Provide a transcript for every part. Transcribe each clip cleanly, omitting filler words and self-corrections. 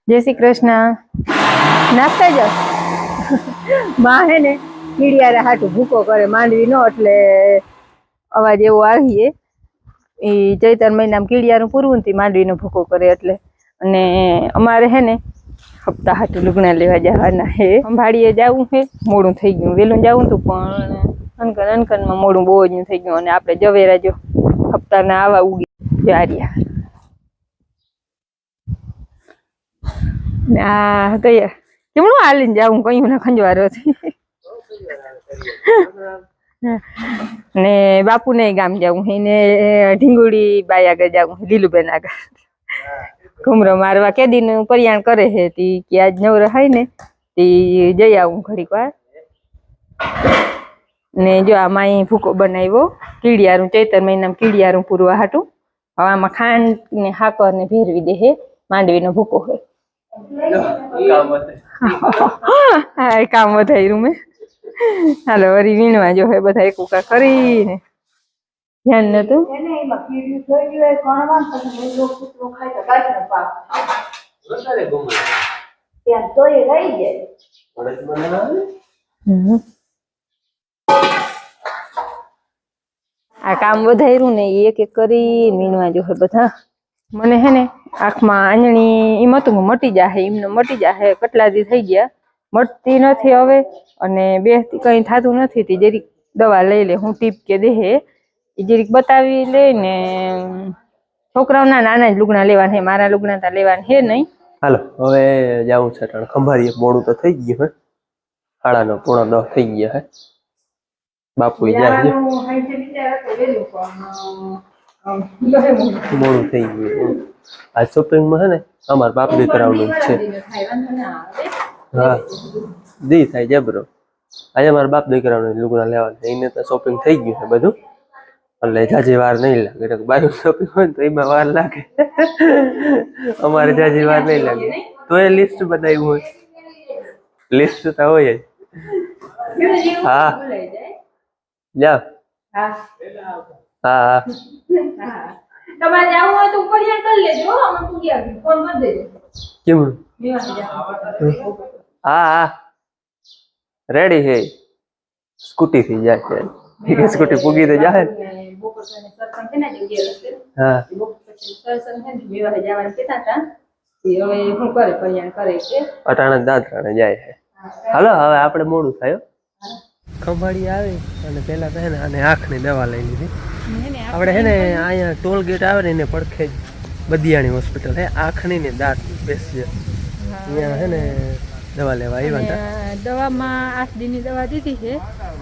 जय श्री कृष्ण। नाखता जाओ मां है ने कीड़ियारे हाटू भूको करे मांडवी नो એટલે અવાજ એવો આવીએ એ ચૈતર મહિનામાં કીડિયાનું પૂરું થી માંડવીનો ભૂકો કરે એટલે અને અમારે હે ને હપ્તા હાટુ લુગણા લેવા જવાના હે સંભાળીએ જાવું હે મોડું થઈ ગયું વેલું જાવું તો પણ અનકનમાં મોડું બહુ જ થઈ ગયું અને આપણે જવેરા જો હપ્તાના આવા ઉગી જારિયા આ કયા કેમનું હાલીને જાવું કયું ના ખંજવારો ને બાપુ ને ગામ જાવું એને ઢીંગુડી બાઈ આગળ જાવું લીલુબેન આગળ ઘુમરો મારવા કે દિન પરિયાણ કરે છે તી કે આજ નવ રહાય ને તી જઈ આવું ઘડીક વાર ને જો આમાં ભૂકો બનાવ્યો કીડિયારું ચૈતર મહિનામાં કીડિયારું પૂરવા હાટું હવે આમાં ખાંડ ને હાકર ને ભેરવી દે હે માંડવીનો ભૂકો હોય काम वधायरू में हालो वरी वीणवा जो है बधा एक उका करीने ध्यान नतु आ काम वधायरू ने एक एक करी वीणवा जो है बधा मने है ने आँख में आंजणी एम हतुं मटी जाए एमने मटी जाए कटला दी थई गया मटती नथी हवे अने बेसती कई थातुं नथी ती जरीक दवा लई ले हूँ टीप के देहे ए जरीक बतावी ले ने छोकराओना नाना ज लुगड़ा लेवाना है मारा लुगड़ा ता लेवाना है नहीं। हालो हवे जाऊं छे तण खंभारीए मोडું तो થઈ ગયું है 9:30 થઈ ગયા है बापू जाए मोडું થઈ ગયું आज शॉपिंग में है ने अमार बाप दीकराओनुं छे हाँ दी थाय जबरो आज अमार बाप दीकराओने लुगड़ा लेवाना एने तो शॉपिंग થઈ ગયું है બધું એટલે જાજી વાર નહીં લાગે તો બાર શોપિંગ હોય તો એમાં વાર લાગે અમારે જાજી વાર નહીં લાગે તો એ લિસ્ટ બનાવ્યું હોય લિસ્ટ તો હોય જ હા જાવ હા હા તમારે જાવું હોય તો ઉપરિયા કરી લેજો અમે પૂગ્યા ફોન કરી દેજો કેમ હા હા રેડી है स्कूटी थी जाए છે ठीक है स्कूटी पूगी तो जाए બપોર પછી સરસંગ છે ને જે રસ્તે हाँ બપોર પછી સરસંગ છે ને વિવાહ જવાનું કહેતા હતા એ હવે હું કરે પરિયાણ કરે છે અટાણે દાંતરાણે જાય છે હાલો હવે આપણે મોડું થયો ખંભાળી આવે અને પહેલા તો હે ને આને આંખની દવા લઈ લીધી આપણે હે ને અહીંયા ટોલ ગેટ આવે ને એને પડખે જ બદિયાણી હોસ્પિટલ હે આંખની ને દાંત સ્પેશિયલ અહીંયા હે ને દવા લેવા આવ્યા હતા દવામાં 8 દીની દવા દીધી છે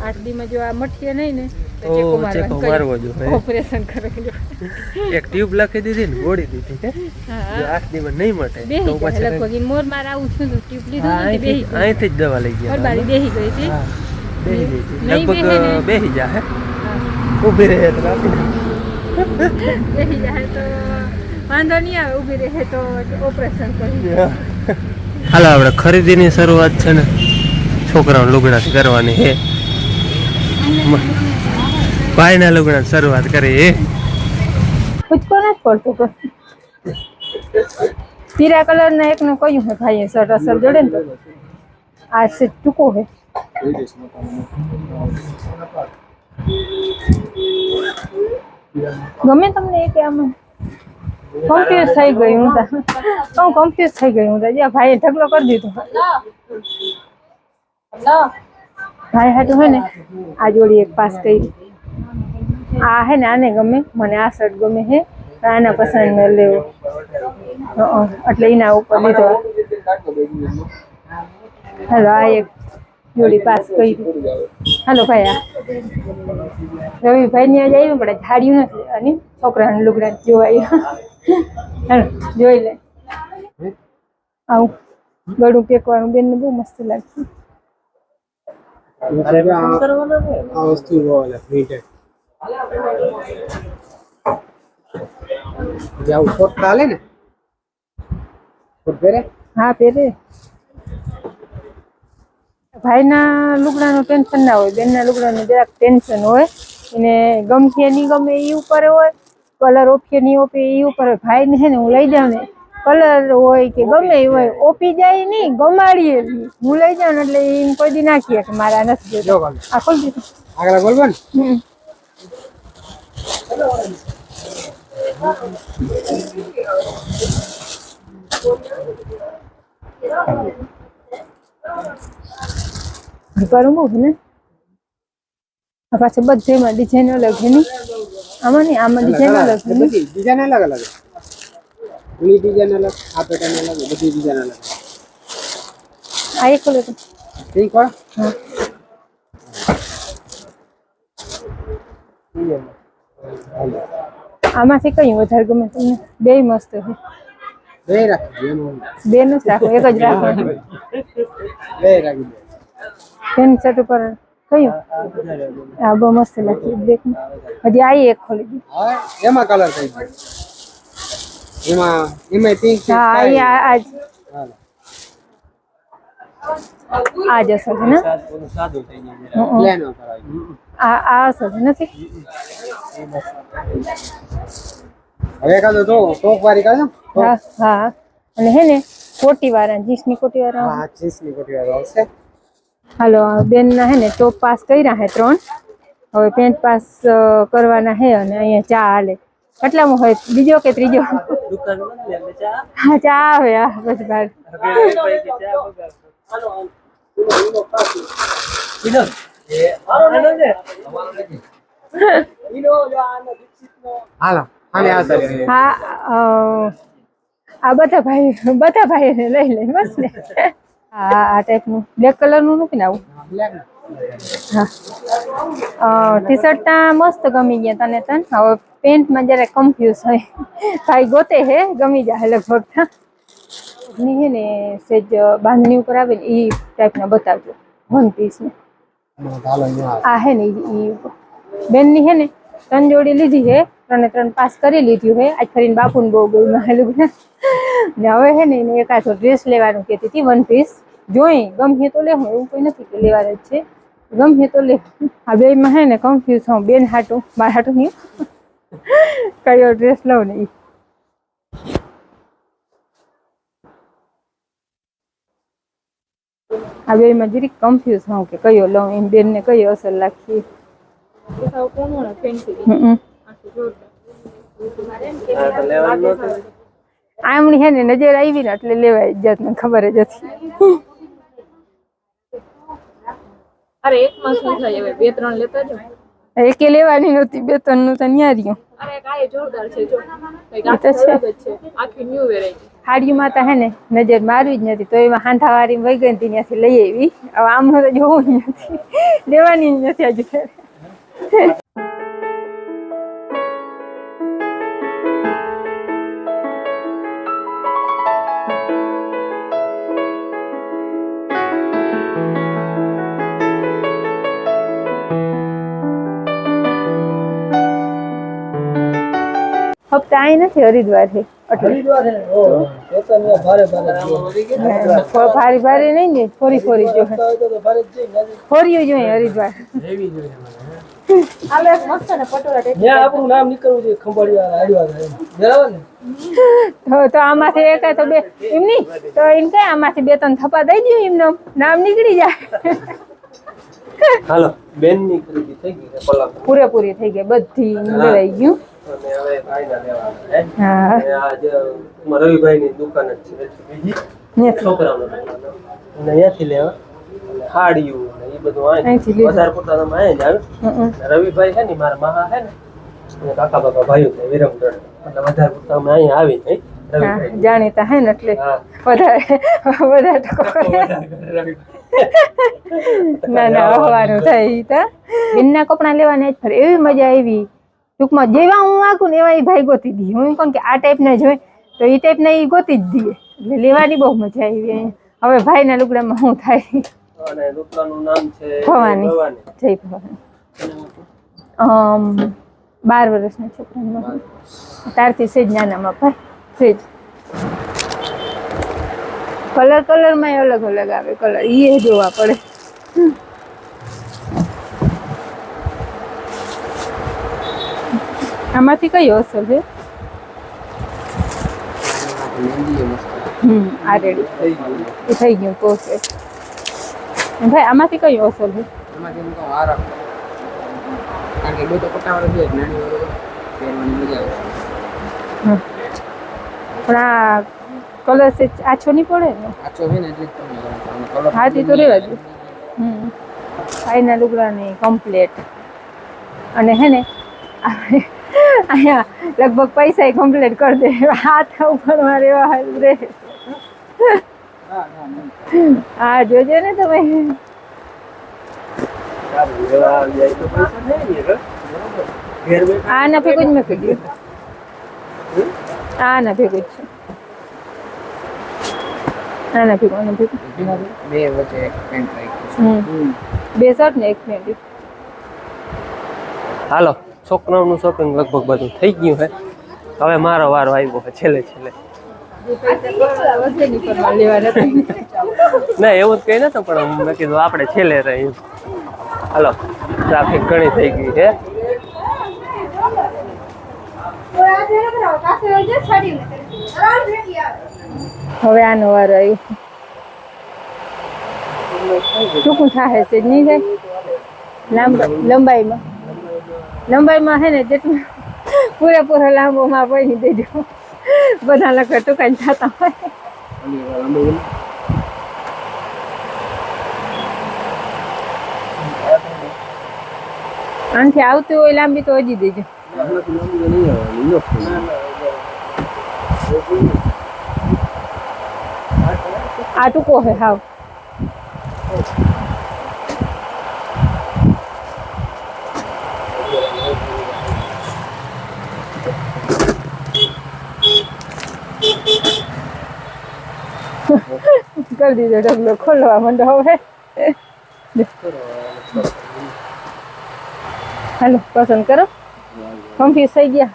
8 દીમાં જો આ મઠીએ નહીં ને તો ચેકો મારવો જોઈએ ઓપરેશન કરેજો એક ટ્યુબ લખી દીધી ને ગોળી દીધી કે જો 8 દીમાં નહીં મટે તો પછી લગભગ મોર માર આવું છું તો ટ્યુબ લીધું ને બેહી અહીંથી જ દવા લઈ ગયા બરબારી બેહી ગઈ હતી બેહી ગઈ હતી લગભગ બેહી જાહે ઊભી રહે તો બેહી જાહે તો વાંધો નહીં આવે ઊભી રહે તો ઓપરેશન કરી હાલો આપણે ખરીદીની શરૂઆત છે ને છોકરાઓના લુગડાથી કરવાની છે ભાઈના લુગડાની શરૂઆત કરી પૂછકો નથી પડતો તો પીરા કલરના એકને કહ્યું છે ભાઈએ શર્ટ અસર જોડે ને તો આ છે ટૂંકો છે ગમે તમને એક આમાં કન્ફ્યુઝ થઈ ગઈ હું તો કન્ફ્યુઝ થઈ ગઈ હું તો જ્યાં ભાઈએ ઢગલો કરી દીધો ભાઈ હાટું હે ને આ જોડી એક પાસ કરી આ હે ને આને ગમે મને આ શર્ટ ગમે હે આના પસંદ લેવો એટલે એના ઉપર લીધો હાલો આ એક જોડી પાસ કરી હાલો ભાઈ આ રવિભાઈ ને આવ્યું પણ ઝાડ્યું નથી અને છોકરાને લુગડા જોવાય હાલો જોઈ લે આવું ગળું પેકવાનું બેન ને બહુ મસ્ત લાગશે હા પહેરે ભાઈના લુગડાનું ટેન્શન ના હોય બેનના લુગડાનું જરાક ટેન્શન હોય એને ગમશે નહીં ગમે એ ઉપર હોય કલર ઓપશે નહીં ઓપે એ ઉપર ભાઈને છે ને હું લઈ જાઉં ને કલર હોય કે ગમે એ હોય ઓપી જાય નહીં, ગમાડીએ નહીં. હું લઈ જાઉં ને એટલે એમ કોઈ દી નાખીએ કે મારા નથી જો જોતા. આ ખોલી દીધું. આગળ બોલવો ને હમ. કરું બહુ ને આ પાછું બધેમાં ડિઝાઇન અલગ છે નહીં, આમાં નહીં, આમાં ડિઝાઇન અલગ છે નહીં. બધી ડિઝાઇન અલગ અલગ ઓલી ડિઝાઇન અલગ આ પેટર્ન અલગ બધી ડિઝાઇન અલગ આ એક ખોલે તો ઠીક હોય હા. આમાંથી કયું વધારે ગમે તમને? બે મસ્ત છે. બે રાખી એનું બે નથી રાખવું, એક જ રાખવું. બે રાખી દે પેન્ટ શર્ટ ઉપર કયું? આ બહુ મસ્ત લાગતું બ્લેકમાં. હજી આ એક ખોલી દીધું. હવે એમાં કલર થઈ ગયો એમાં પિંક હા આ આજ આ જ અસર છે ને? સાદું થઈ ગયું હમ. પ્લેન કરાવી આ અસર છે નથી? હવે એકાદો તો ટોપ વાળી કાઢો હા હા. અને હે ને કોટી વાળા, જીન્સની કોટી વાળા. હા ચીઝની કોટી વાળો આવશે હાલો બેન ના હે ને ટોપ પાસ કર્યા હે 3. હવે પેન્ટ પાસ કરવાના હે અને અહીંયા ચા હાલે. કેટલામાં હોય? બીજો કે ત્રીજો? દુકાન બંધ ને એટલે ચા હા ચા આવે. હા બસ બાર. ભાઈ કે ચા બગાડ એ આનો ને હાલો આને આ સાઈડ હા આ બધા ભાઈને લઈ લે બસ ને. હા આ ટાઈપનું બ્લેક કલરનું નથી ને આવું? બ્લેક હા ટી શર્ટના મસ્ત ગમી ગયા તને તન. હવે પેન્ટમાં જરા કન્ફ્યુઝ હોય. ભાઈ ગોતે હે ગમી જાય લગભગ. ની હે ને સેજ બાંધણી ઉપર આવે ને એ ટાઈપના બતાવજો વન પીસ ને. હાલો અહીંયા આ હે ને ઈ બેનની હે ને 3 જોડી લીધી હે, 3 પાસ કરી લીધું હે. આજ ફરીને બાપુને બહુ ગયું માલું ને હવે હે ને એને એકાદો ડ્રેસ લેવાનું કહેતી હતી વન પીસ. જોઈ ગમે તો લેવું, એવું કોઈ નથી કે લેવાનું જ છે, ગમે તો લે. આ બેમાં હે ને કન્ફ્યુઝ હું બેન હાટું મારા હાટું નહીં કયો ડ્રેસ લઉં ને ઈ. આ બેમાં જરીક કન્ફ્યુઝ હું કે કયો લઉં, એમ બેનને કયો અસર લાગશે. આમણી હે ને નજર આવી ને એટલે લેવાય જ જાત, મને ખબર જ હતી. અરે એકમાં શું થાય હવે 2-3 લેતા જો. એકે લેવાની નહોતી, 2-3 નું તો ન્યા રહ્યું. અરે કાય જોરદાર છે જો. કઈક એ તો છે. આખી અલગ જ છે. આખી ન્યુ વેરાયટી. હાડીમાં તો હે ને નજર મારવી જ નથી, તો એમાં હાંથાવાળી વહી ગઈ ને ત્યાંથી લઈ આવી. હવે આમનું તો જોવું જ નથી, લેવાની જ નથી હજુ. હપ્તા અહીં નથી, હરિદ્વાર છે એટલે ભારે ભારે નહીં ને, થોડી થોડી જો થોડી જોઈએ હરિદ્વાર. આલે એક મસ્ત ને પટોળા ટાઈપ. આપણું નામ નીકળવું છે ખંભાળિયા હાડવા બરાબર ને તો આમાંથી એક તો બે એમ નહીં તો એમ કઈ આમાંથી 2-3 થપ્પા દઈ દો, એમનો નામ નીકળી જાય. હાલો બેન ની ખરીદી થઈ ગઈ છે પલક પૂરેપૂરી થઈ ગઈ, બધી લેવાઈ ગયું. અને હવે ભાઈના લેવાના હે. હા અને આ જે રવિભાઈ ની દુકાન જ છે બીજી ત્યાંથી છોકરાઓની દુકાન અને અહીંયાથી લેવા અને હાડિયું ને એ બધું અહીંથી અહીં લીધું. વધારે પડતા તમે અહીં જ આવે. રવિભાઈ છે ને મારા મહા છે ને અને કાકા બાપા ભાઈઓ છે વિરમગઢ, એટલે વધારે પડતા અમે અહીં આવી નહીં હા, રવિભાઈ. જાણીતા હે ને એટલે હા વધારે ટકો કરે. ના ના હોવાનું થાય ઈ તો. બેનના કપડાં લેવાના જ ફરે એવી મજા આવી. ટૂંકમાં જેવા હું વાગું ને એવા એ ભાઈ ગોતી દી. હું એમ કહું કે આ ટાઈપના જોઈ તો એ ટાઈપના એ ગોતી જ દઈએ, એટલે લેવાની બહુ મજા આવી અહીંયા. હવે ભાઈના લુગડામાં શું થાય? અને દુકાનનું નામ છે ભવાની. ભવાની. જય ભવાની. 12 વર્ષના છોકરાનું તારથી સેજ નાનામાં ભાઈ સેજ. કલરમાં અલગ અલગ આવે કલર, એ જોવા પડે. આમાંથી કયો અસર છે? મહેંદી એ મસ્ત આ રેડી થઈ ગયું એ થઈ ગયું કોર્સેટ ભાઈ આમાંથી કઈ અસર છે એમાંથી એમ કહું આરામ કારણ કે બે તો પટાવાળો છે નાની વાળો પહેરવાની મજા આવશે પણ આ કલર છે આછો નહીં પડે ને આછો છે ને એટલે જ તમને કલર હા તે તો રેવા દે ભાઈના લુગડાની કમ્પ્લેટ અને હે ને અહીંયા લગભગ પૈસા કમ્પ્લીટ કરી દે હાથ ઉપરમાં રહેવા હાલ રે હા જોજો ને તમે આ ના ભેગું જ મેં કીધું આ ના ભેગું જ છે આ ના ભેગું આના ભેગું બે વચ્ચે એક પેન્ટ રાખી બે શર્ટ ને એક પેન્ટ હાલો છોકરાઓનું શોપિંગ લગભગ બધું થઈ ગયું છે હવે મારો વારો આવ્યો છે છેલ્લે ના એવું જ કઈ નતું પણ મેં કીધું આપણે છેલ્લે રહી હાલો ટ્રાફિક ઘણી થઈ ગઈ છે હવે આનો વારો આવ્યો ટૂંકું થાય છે નહીં થાય લંબાઈમાં હે ને જેટલું પૂરેપૂરો લાંબો માં પડી દેજો બધા લખે ટૂંકાઈ થતા હોય આનાથી આવતી હોય લાંબી તો હજી દેજો આ ટૂંકો હે હાવ કરી દીધો ડગલો ખોલવા માંડો હવે હાલો પસંદ કરો કન્ફ્યુઝ થઈ ગયા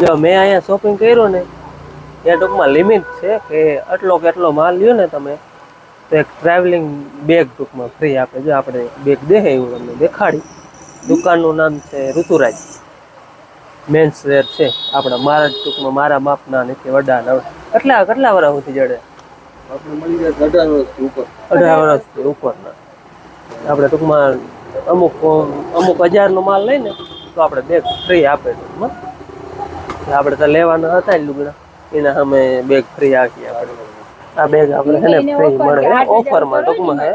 જો મેં અહીંયા શોપિંગ કર્યો ને એ ટૂંકમાં લિમિટ છે કે આટલો કેટલો માલ લ્યો ને તમે તો એક ટ્રાવેલિંગ બેગ ટૂંકમાં ફ્રી આપે જો આપણે બેગ દેખે એવું તમને દેખાડી દુકાનનું નામ છે ઋતુરાજ મેન્સ વેર છે આપણા મારા ટૂંકમાં મારા માપના નથી વડાના કેટલા વર્ષ સુધી જડે આપણે મળી જાય 18 વર્ષથી ઉપર 18 વર્ષથી ઉપરના આપણે ટૂંકમાં અમુક હજારનો માલ લઈને તો આપણે બેગ ફ્રી આપે ટૂંકમાં આપણે તો લેવાના હતા જ લુગડા એના સામે બેગ ફ્રી આપીએ આપણે આ બેગ આપણે છે ને ફ્રી મળે ઓફરમાં ટૂંકમાં હે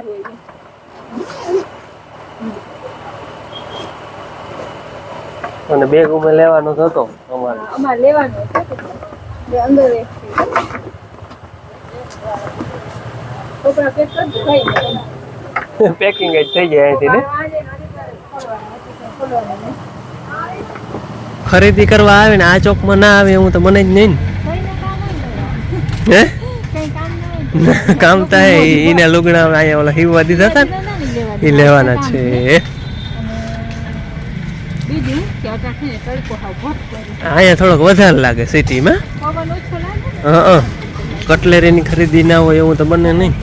અને બેગ ઉમે લેવાનો હતો અમારે લેવાનો અંદર પેકિંગ જ થઈ જાય અહીંથી ને ખરીદી કરવા આવે ને આ ચોકમાં ના આવે હું તો મને જ નહીં ને કામ થાય એને લુગડા અહીંયા ઓલા હિવવા દીધા હતા ને એ લેવાના છે અહીંયા થોડોક વધારે લાગે સિટીમાં હા કટલેરીની ખરીદી ના હોય એવું તો બને નહીં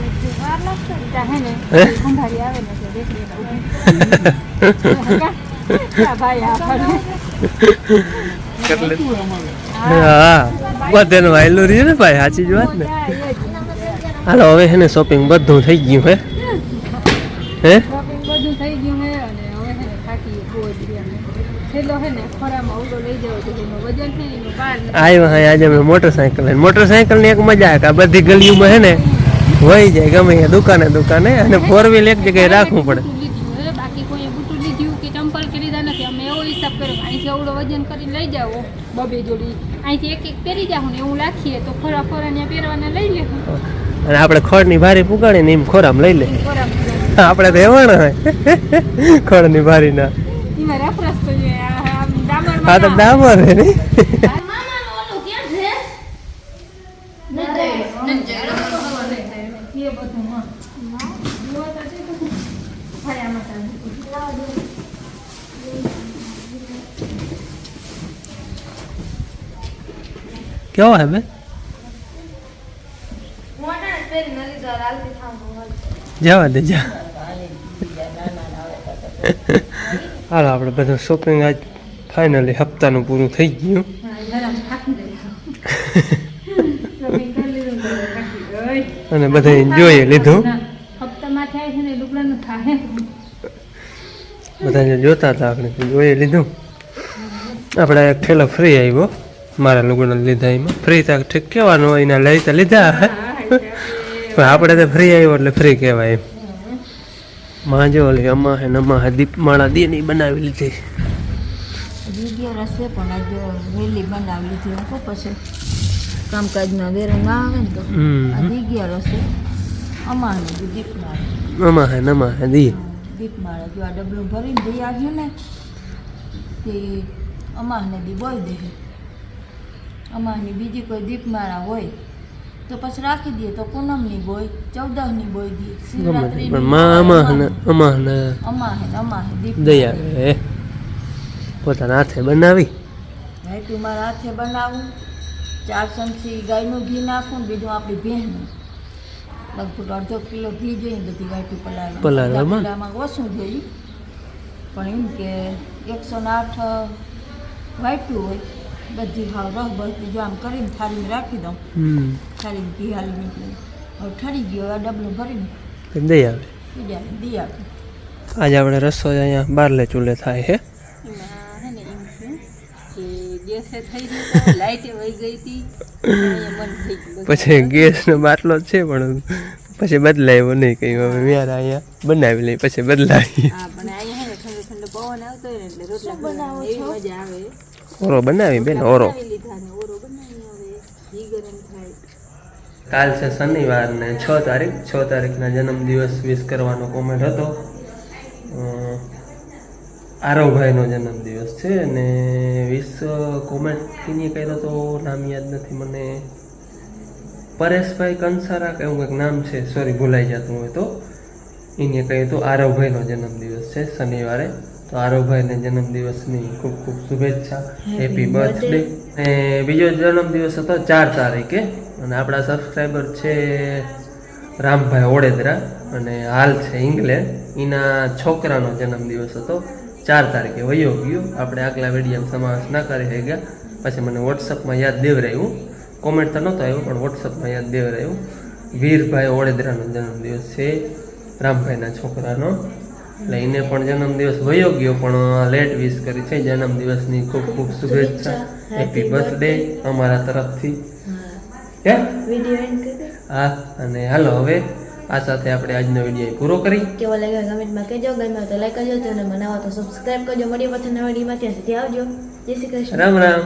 હા બધાનું વાયલું રહ્યું ને ભાઈ સાચી જ વાત ને હાલો હવે છે ને શોપિંગ બધું થઈ ગયું હે આવ્યો હા આજે અમે મોટરસાયકલ ની એક મજા આવે કે આ બધી ગલીઓમાં હે ને વહી જાય ગમે દુકાને અને 4 વ્હીલ એક જગ્યાએ રાખવું પડે બાકી કોઈ બુટું લીધું કે ચંપલ કે લીધા નથી અમે એવો હિસાબ કર્યો અહીંથી એવડો વજન કરીને લઈ જાઓ બબે જોડી અહીંથી એક પહેરી જાવ ને એવું રાખીએ તો ખોરા ત્યાં પહેરવાના લઈ લેવું અને આપણે ખોળની ભારી પુગાડી ને એમ ખોરામ લઈ લે આપણે તો એવાના હોય ખોળની ભારી ના એમાં રેફરન્સ તો હા તો ડામર હે ને કેવો હે બે જવા દે જા હાલો આપણે બધું શોપિંગ આજ ફાઇનલી હપ્તાનું પૂરું થઈ ગયું જરાક થાકી ગઈ શોપિંગ કરી લીધું તો થાકી ગઈ અને બધા જોઈએ લીધું હપ્તામાં થાય છે ને લુગડાનું થાય બધા જોતા હતા આપણે જોઈએ લીધું આપણે એક ઠેલો ફ્રી આવ્યો મારા લુગડા લીધા એમાં ફ્રી તો ઠીક કહેવાનું હોય એના લઈ તો લીધા પણ આપણે તો ફ્રી આવ્યો એટલે ફ્રી કહેવાય એમ માં જો ઓલી અમા હે નમા હે દીપમાળા દેની બનાવી લીધી વિડીયો રસે પણ આજે વહેલી બનાવી લીધી હું પછી કામકાજના વેરો ના આવે ને તો આ દીગિયા રસે અમાને દીપમાળા અમા હે નમા હે દી દીપમાળા જો આ ડબલું ભરીને દઈ આવ્યું ને તે અમાને દી બોઈ દે અમાની બીજી કોઈ દીપમાળા હોય તો પછી રાખી દઈએ તો પૂનમની બોય 14ની બોય દી શિવરાત્રી પણ માં અમાને અમાહે દીપ દઈ આવે પોતાના હાથે બનાવી ભાઈ મારા હાથે બનાવું 4 ચમચી ગાયનું ઘી નાખું ને બીજું આપણી ભેંસનું લગભગ 1/2 કિલો ઘી જોઈએ બધી વાટું પલાળવામાં ઓછું જોઈએ પણ એમ કે 108 વાટું હોય બધી હાવ રહ બધી જો આમ કરીને થાળીમાં રાખી દઉં થાળીમાં ઘી હાલી નીકળે હવે ઠરી ગયો આ ડબલું ભરીને દઈ આવે બીજાને દી આપે આજે આપણે રસોઈ અહીંયા બારલે ચૂલે થાય છે એમાં હે ને એમ છે કે ગેસે થઈ ગયું લાઇટે વહી ગઈ હતી અહીંયા મન થઈ ગયું પછી ગેસનો બાટલો જ છે પણ પછી બદલાયો નહીં કંઈ હવે વ્યાર અહીંયા બનાવી લઈ પછી બદલાવી હા પણ અહીંયા હે ને ઠંડો ઠંડો પવન આવતો હોય ને એટલે રોટલા બનાવો એવી મજા આવે ઓરો બનાવી બેન ઓરો લીધા ને ઓરો બનાવી હવે ઘી ગરમ થાય કાલ છે શનિવાર ને 6 તારીખના જન્મદિવસ વિશ કરવાનો કોમેન્ટ હતો આરવભાઈનો જન્મદિવસ છે અને વિશ કોમેન્ટ કિની કર્યો તો નામ યાદ નથી મને પરેશભાઈ કંસારા કે એવું કંઈક નામ છે સોરી ભૂલાઈ જતું હોય તો એને કહ્યું તો આરવભાઈનો જન્મદિવસ છે શનિવારે તો આરવભાઈને જન્મદિવસની ખૂબ ખૂબ શુભેચ્છા હેપી બર્થડે અને બીજો જન્મદિવસ હતો 4 તારીખે અને આપણા સબસ્ક્રાઈબર છે રામભાઈ ઓડેદરા અને હાલ છે ઇંગ્લેન્ડ એના છોકરાનો જન્મદિવસ હતો 4 તારીખે વયો ગયો આપણે આગલા વિડીયોમાં સમાવેશ ના કરી શક્યા પછી મને વોટ્સઅપમાં યાદ દેવરાયું કોમેન્ટ તો નહોતો આવ્યો પણ વોટ્સઅપમાં યાદ દેવરાયું વીરભાઈ ઓડેદરાનો જન્મદિવસ છે રામભાઈના છોકરાનો એટલે એને પણ જન્મદિવસ વયો ગયો પણ લેટ વિશ કરી છે જન્મદિવસની ખૂબ ખૂબ શુભેચ્છા હેપી બર્થડે અમારા તરફથી હા અને હાલો હવે આ સાથે આપણે આજનો વિડીયો પૂરો કરી કેવો લાગ્યો કમેન્ટમાં કહેજો ગમે તો લાઈક કરજો અને બનાવો તો સબસ્ક્રાઇબ કરજો. મળીએ પાછા નવા વિડીયોમાં ત્યાં સુધી આવજો. જય શ્રી કૃષ્ણ. રામ રામ.